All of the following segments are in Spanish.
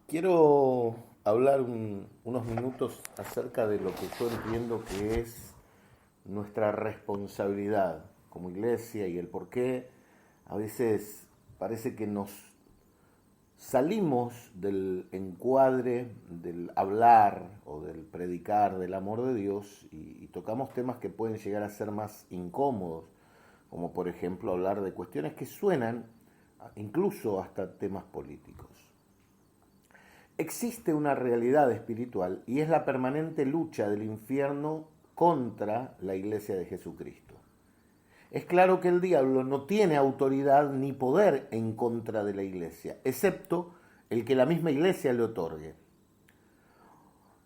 Quiero hablar unos minutos acerca de lo que yo entiendo que es nuestra responsabilidad como iglesia y el por qué a veces parece que nos salimos del encuadre del hablar o del predicar del amor de Dios y tocamos temas que pueden llegar a ser más incómodos, como por ejemplo hablar de cuestiones que suenan incluso hasta temas políticos. Existe una realidad espiritual y es la permanente lucha del infierno contra la iglesia de Jesucristo. Es claro que el diablo no tiene autoridad ni poder en contra de la iglesia, excepto el que la misma iglesia le otorgue.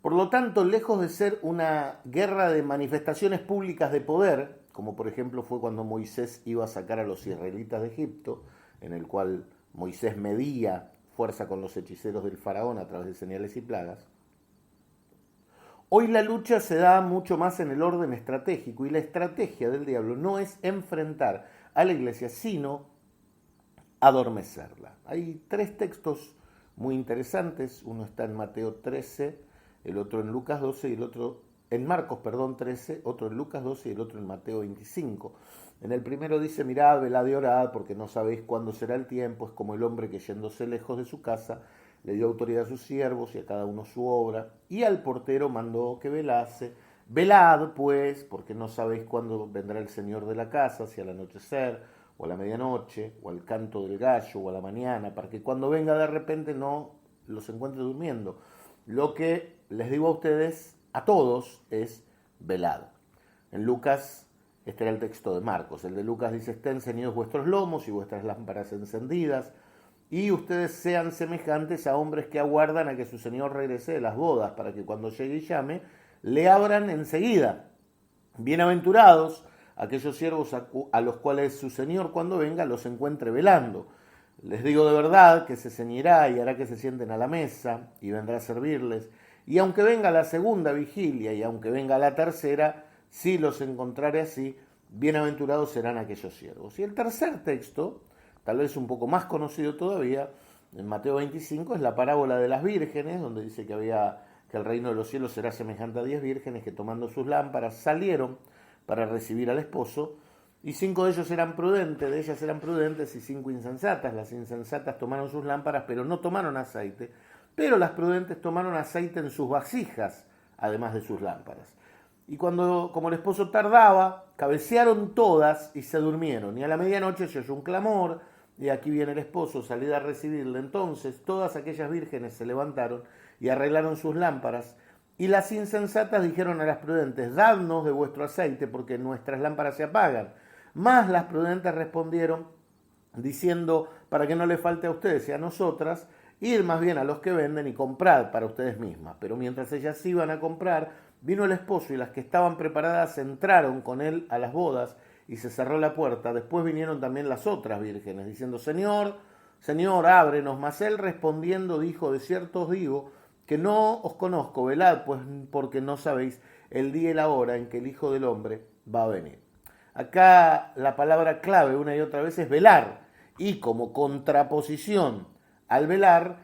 Por lo tanto, lejos de ser una guerra de manifestaciones públicas de poder, como por ejemplo fue cuando Moisés iba a sacar a los israelitas de Egipto, en el cual Moisés medía fuerza con los hechiceros del faraón a través de señales y plagas, hoy la lucha se da mucho más en el orden estratégico y la estrategia del diablo no es enfrentar a la iglesia, sino adormecerla. Hay tres textos muy interesantes, uno está en Mateo 13, el otro en Lucas 12 y el otro en Marcos, 13, otro en Lucas 12 y el otro en Mateo 25. En el primero dice, mirad, velad y orad, porque no sabéis cuándo será el tiempo, es como el hombre que yéndose lejos de su casa, le dio autoridad a sus siervos y a cada uno su obra, y al portero mandó que velase. Velad, pues, porque no sabéis cuándo vendrá el Señor de la casa, si al anochecer, o a la medianoche, o al canto del gallo, o a la mañana, para que cuando venga de repente no los encuentre durmiendo. Lo que les digo a ustedes, a todos, es velad. En Lucas, este era el texto de Marcos, el de Lucas dice, estén ceñidos vuestros lomos y vuestras lámparas encendidas, y ustedes sean semejantes a hombres que aguardan a que su señor regrese de las bodas, para que cuando llegue y llame, le abran enseguida. Bienaventurados aquellos siervos a los cuales su señor cuando venga los encuentre velando. Les digo de verdad que se ceñirá y hará que se sienten a la mesa y vendrá a servirles. Y aunque venga la segunda vigilia y aunque venga la tercera, si los encontrare así, bienaventurados serán aquellos siervos. Y el tercer texto, tal vez un poco más conocido todavía, en Mateo 25, es la parábola de las vírgenes, donde dice que el reino de los cielos será semejante a 10 vírgenes que tomando sus lámparas salieron para recibir al esposo, y 5 de ellos eran prudentes, de ellas eran prudentes y 5 insensatas. Las insensatas tomaron sus lámparas, pero no tomaron aceite, pero las prudentes tomaron aceite en sus vasijas, además de sus lámparas. Y como el esposo tardaba, cabecearon todas y se durmieron. Y a la medianoche se oyó un clamor, y aquí viene el esposo, salid a recibirle. Entonces todas aquellas vírgenes se levantaron y arreglaron sus lámparas. Y las insensatas dijeron a las prudentes, dadnos de vuestro aceite, porque nuestras lámparas se apagan. Mas las prudentes respondieron, diciendo, para que no le falte a ustedes y a nosotras, id más bien a los que venden y comprad para ustedes mismas. Pero mientras ellas iban a comprar, vino el esposo y las que estaban preparadas entraron con él a las bodas y se cerró la puerta. Después vinieron también las otras vírgenes, diciendo, Señor, Señor, ábrenos. Mas él respondiendo dijo, de cierto os digo, que no os conozco, velad, pues porque no sabéis el día y la hora en que el Hijo del Hombre va a venir. Acá la palabra clave una y otra vez es velar, y como contraposición al velar,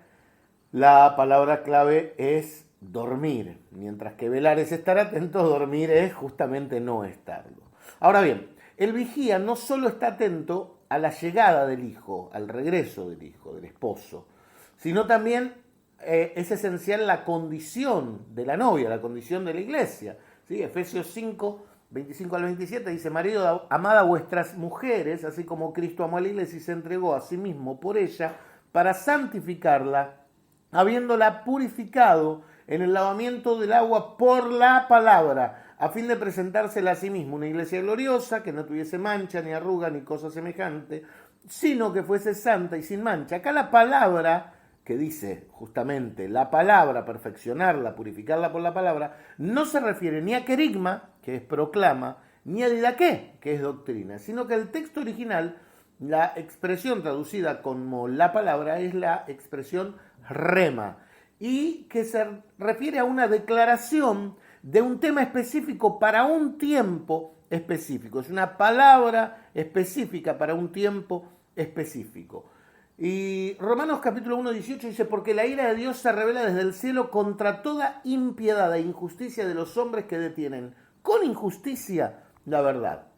la palabra clave es dormir. Mientras que velar es estar atento, dormir es justamente no estarlo. Ahora bien, el vigía no solo está atento a la llegada del hijo, al regreso del hijo, del esposo, sino también es esencial la condición de la novia, la condición de la iglesia. ¿Sí? Efesios 5, 25 al 27 dice, marido, amad a vuestras mujeres, así como Cristo amó a la iglesia y se entregó a sí mismo por ella, para santificarla, habiéndola purificado en el lavamiento del agua por la palabra, a fin de presentársela a sí mismo una iglesia gloriosa, que no tuviese mancha, ni arruga, ni cosa semejante, sino que fuese santa y sin mancha. Acá la palabra que dice justamente la palabra, perfeccionarla, purificarla por la palabra, no se refiere ni a querigma, que es proclama, ni a didaqué, que es doctrina, sino que el texto original, la expresión traducida como la palabra, es la expresión rema, y que se refiere a una declaración de un tema específico para un tiempo específico. Es una palabra específica para un tiempo específico. Y Romanos capítulo 1, 18 dice, porque la ira de Dios se revela desde el cielo contra toda impiedad e injusticia de los hombres que detienen con injusticia la verdad.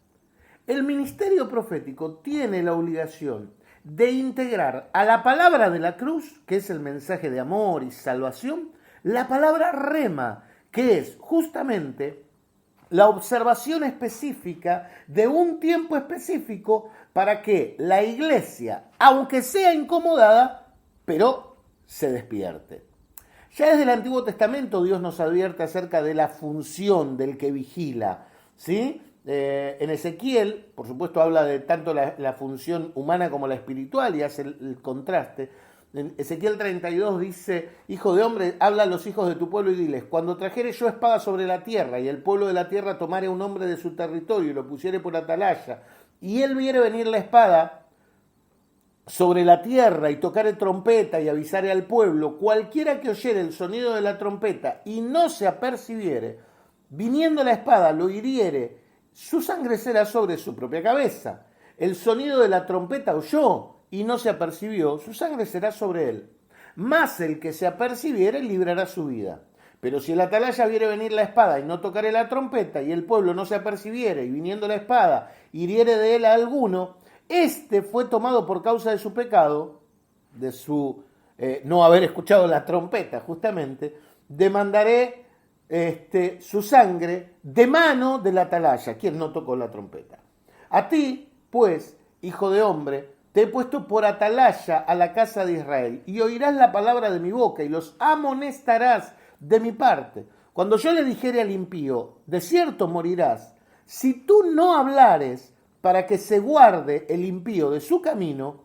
El ministerio profético tiene la obligación de integrar a la palabra de la cruz, que es el mensaje de amor y salvación, la palabra rema, que es justamente la observación específica de un tiempo específico para que la iglesia, aunque sea incomodada, pero se despierte. Ya desde el Antiguo Testamento Dios nos advierte acerca de la función del que vigila, ¿sí? En Ezequiel, por supuesto, habla de tanto la función humana como la espiritual y hace el contraste. En Ezequiel 32 dice, hijo de hombre, habla a los hijos de tu pueblo y diles, cuando trajere yo espada sobre la tierra y el pueblo de la tierra tomare un hombre de su territorio y lo pusiere por atalaya, y él viere venir la espada sobre la tierra y tocare trompeta y avisare al pueblo, cualquiera que oyere el sonido de la trompeta y no se apercibiere, viniendo la espada lo hiriere, su sangre será sobre su propia cabeza. El sonido de la trompeta oyó y no se apercibió, su sangre será sobre él. Mas el que se apercibiere librará su vida. Pero si el atalaya viere venir la espada y no tocare la trompeta, y el pueblo no se apercibiere, y viniendo la espada hiriere de él a alguno, este fue tomado por causa de su pecado, de su no haber escuchado la trompeta justamente, demandaré su sangre de mano del atalaya, quien no tocó la trompeta. A ti, pues, hijo de hombre, te he puesto por atalaya a la casa de Israel, y oirás la palabra de mi boca, y los amonestarás de mi parte. Cuando yo le dijere al impío, de cierto morirás, si tú no hablares para que se guarde el impío de su camino,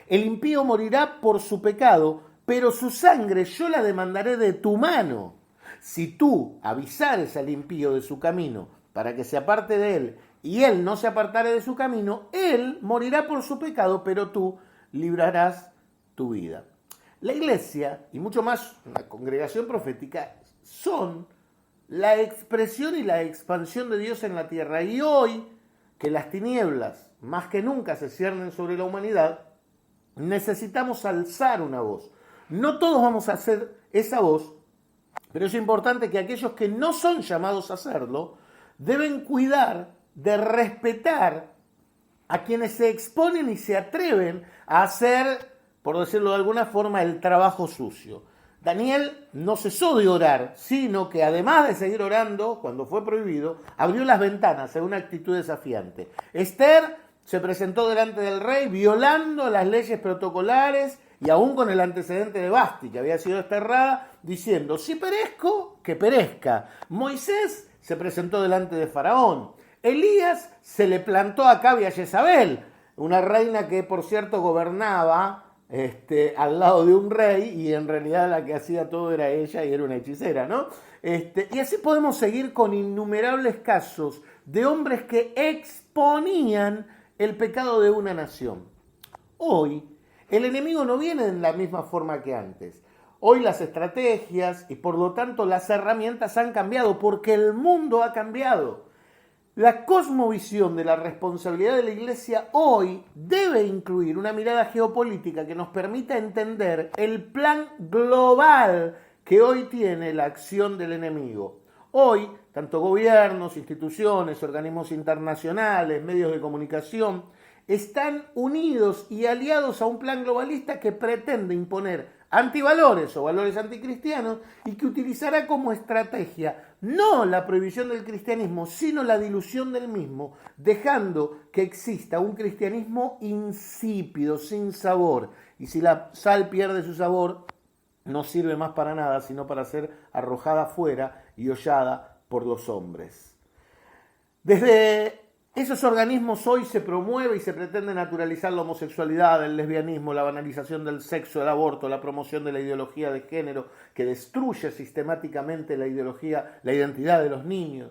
el impío morirá por su pecado, pero su sangre yo la demandaré de tu mano. Si tú avisares al impío de su camino para que se aparte de él, y él no se apartare de su camino, él morirá por su pecado, pero tú librarás tu vida. La iglesia, y mucho más la congregación profética, son la expresión y la expansión de Dios en la tierra. Y hoy, que las tinieblas más que nunca se ciernen sobre la humanidad, necesitamos alzar una voz. No todos vamos a hacer esa voz, pero es importante que aquellos que no son llamados a hacerlo, deben cuidar de respetar a quienes se exponen y se atreven a hacer, por decirlo de alguna forma, el trabajo sucio. Daniel no cesó de orar, sino que además de seguir orando, cuando fue prohibido, abrió las ventanas en una actitud desafiante. Esther se presentó delante del rey violando las leyes protocolares y aún con el antecedente de Basti, que había sido desterrada, diciendo, si perezco, que perezca. Moisés se presentó delante de Faraón. Elías se le plantó a Acabe y a Jezabel, una reina que, por cierto, gobernaba al lado de un rey y en realidad la que hacía todo era ella y era una hechicera, ¿no? Y así podemos seguir con innumerables casos de hombres que exponían el pecado de una nación. Hoy, el enemigo no viene en la misma forma que antes. Hoy las estrategias y por lo tanto las herramientas han cambiado porque el mundo ha cambiado. La cosmovisión de la responsabilidad de la Iglesia hoy debe incluir una mirada geopolítica que nos permita entender el plan global que hoy tiene la acción del enemigo. Hoy, tanto gobiernos, instituciones, organismos internacionales, medios de comunicación, están unidos y aliados a un plan globalista que pretende imponer antivalores o valores anticristianos y que utilizará como estrategia no la prohibición del cristianismo, sino la dilución del mismo, dejando que exista un cristianismo insípido, sin sabor. Y si la sal pierde su sabor, no sirve más para nada, sino para ser arrojada afuera y hollada por los hombres. Desde esos organismos hoy se promueve y se pretende naturalizar la homosexualidad, el lesbianismo, la banalización del sexo, el aborto, la promoción de la ideología de género que destruye sistemáticamente la identidad de los niños.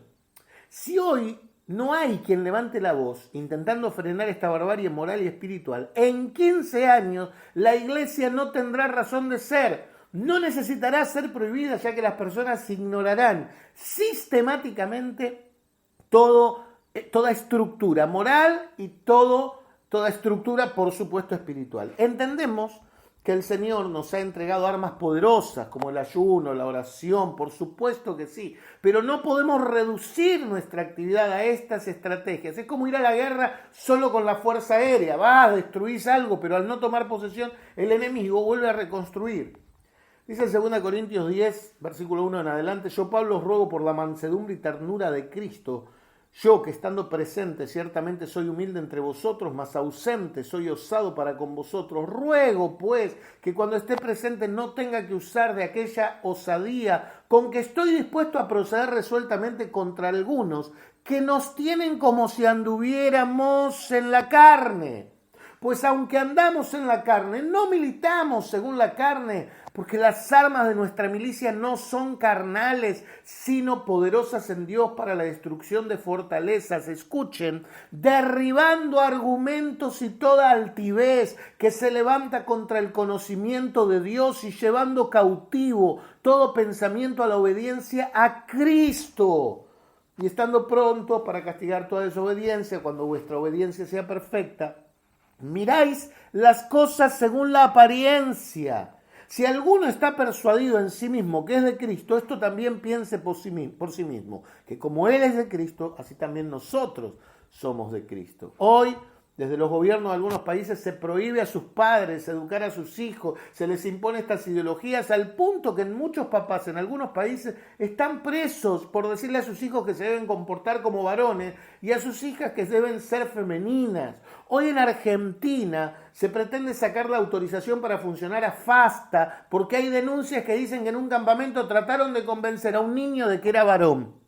Si hoy no hay quien levante la voz intentando frenar esta barbarie moral y espiritual, en 15 años la Iglesia no tendrá razón de ser. No necesitará ser prohibida, ya que las personas ignorarán sistemáticamente toda estructura moral y toda toda estructura, por supuesto, espiritual. Entendemos que el Señor nos ha entregado armas poderosas como el ayuno, la oración, por supuesto que sí, pero no podemos reducir nuestra actividad a estas estrategias. Es como ir a la guerra solo con la fuerza aérea, vas, destruís algo, pero al no tomar posesión el enemigo vuelve a reconstruir. Dice en 2 Corintios 10, versículo 1 en adelante: yo, Pablo, os ruego por la mansedumbre y ternura de Cristo, yo que estando presente ciertamente soy humilde entre vosotros, mas ausente soy osado para con vosotros. Ruego pues que cuando esté presente no tenga que usar de aquella osadía con que estoy dispuesto a proceder resueltamente contra algunos que nos tienen como si anduviéramos en la carne. Pues aunque andamos en la carne, no militamos según la carne, porque las armas de nuestra milicia no son carnales, sino poderosas en Dios para la destrucción de fortalezas. Escuchen, derribando argumentos y toda altivez que se levanta contra el conocimiento de Dios y llevando cautivo todo pensamiento a la obediencia a Cristo. Y estando pronto para castigar toda desobediencia, cuando vuestra obediencia sea perfecta, miráis las cosas según la apariencia. Si alguno está persuadido en sí mismo que es de Cristo, esto también piense por sí mismo, que como Él es de Cristo, así también nosotros somos de Cristo. Hoy, desde los gobiernos de algunos países se prohíbe a sus padres educar a sus hijos, se les impone estas ideologías al punto que en muchos papás, en algunos países, están presos por decirle a sus hijos que se deben comportar como varones y a sus hijas que deben ser femeninas. Hoy en Argentina se pretende sacar la autorización para funcionar a FASTA porque hay denuncias que dicen que en un campamento trataron de convencer a un niño de que era varón.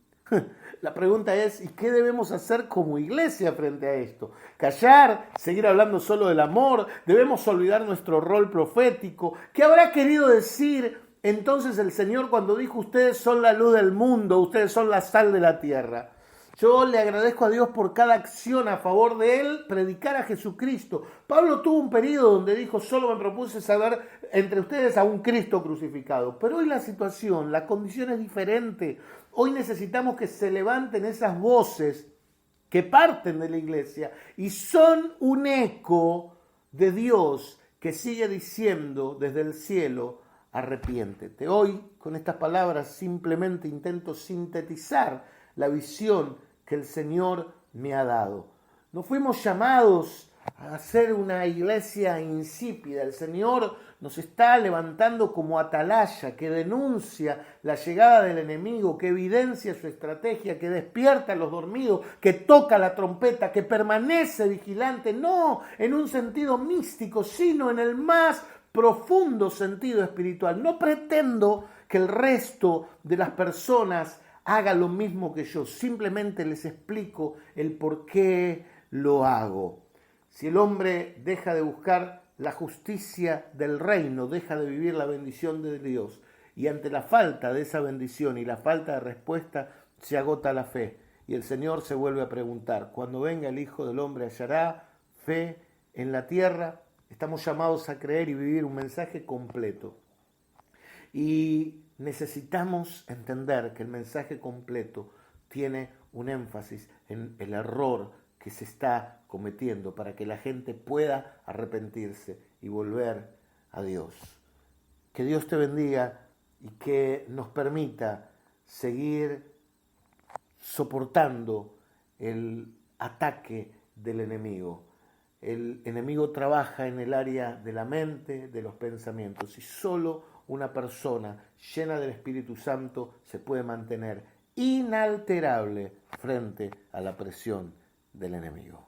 La pregunta es, ¿y qué debemos hacer como iglesia frente a esto? ¿Callar? ¿Seguir hablando solo del amor? ¿Debemos olvidar nuestro rol profético? ¿Qué habrá querido decir entonces el Señor cuando dijo: ustedes son la luz del mundo, ustedes son la sal de la tierra? Yo le agradezco a Dios por cada acción a favor de Él, predicar a Jesucristo. Pablo tuvo un periodo donde dijo: solo me propuse saber entre ustedes a un Cristo crucificado. Pero hoy la situación, la condición es diferente. Hoy necesitamos que se levanten esas voces que parten de la iglesia y son un eco de Dios que sigue diciendo desde el cielo: arrepiéntete. Hoy, con estas palabras, simplemente intento sintetizar la visión que el Señor me ha dado. No fuimos llamados a ser una iglesia insípida. El Señor nos está levantando como atalaya que denuncia la llegada del enemigo, que evidencia su estrategia, que despierta a los dormidos, que toca la trompeta, que permanece vigilante, no en un sentido místico, sino en el más profundo sentido espiritual. No pretendo que el resto de las personas haga lo mismo que yo, simplemente les explico el por qué lo hago. Si el hombre deja de buscar la justicia del reino, deja de vivir la bendición de Dios, y ante la falta de esa bendición y la falta de respuesta, se agota la fe. Y el Señor se vuelve a preguntar: cuando venga el Hijo del Hombre, ¿hallará fe en la tierra? Estamos llamados a creer y vivir un mensaje completo. Y necesitamos entender que el mensaje completo tiene un énfasis en el error que se está cometiendo para que la gente pueda arrepentirse y volver a Dios. Que Dios te bendiga y que nos permita seguir soportando el ataque del enemigo. El enemigo trabaja en el área de la mente, de los pensamientos, y solo una persona llena del Espíritu Santo se puede mantener inalterable frente a la presión del enemigo.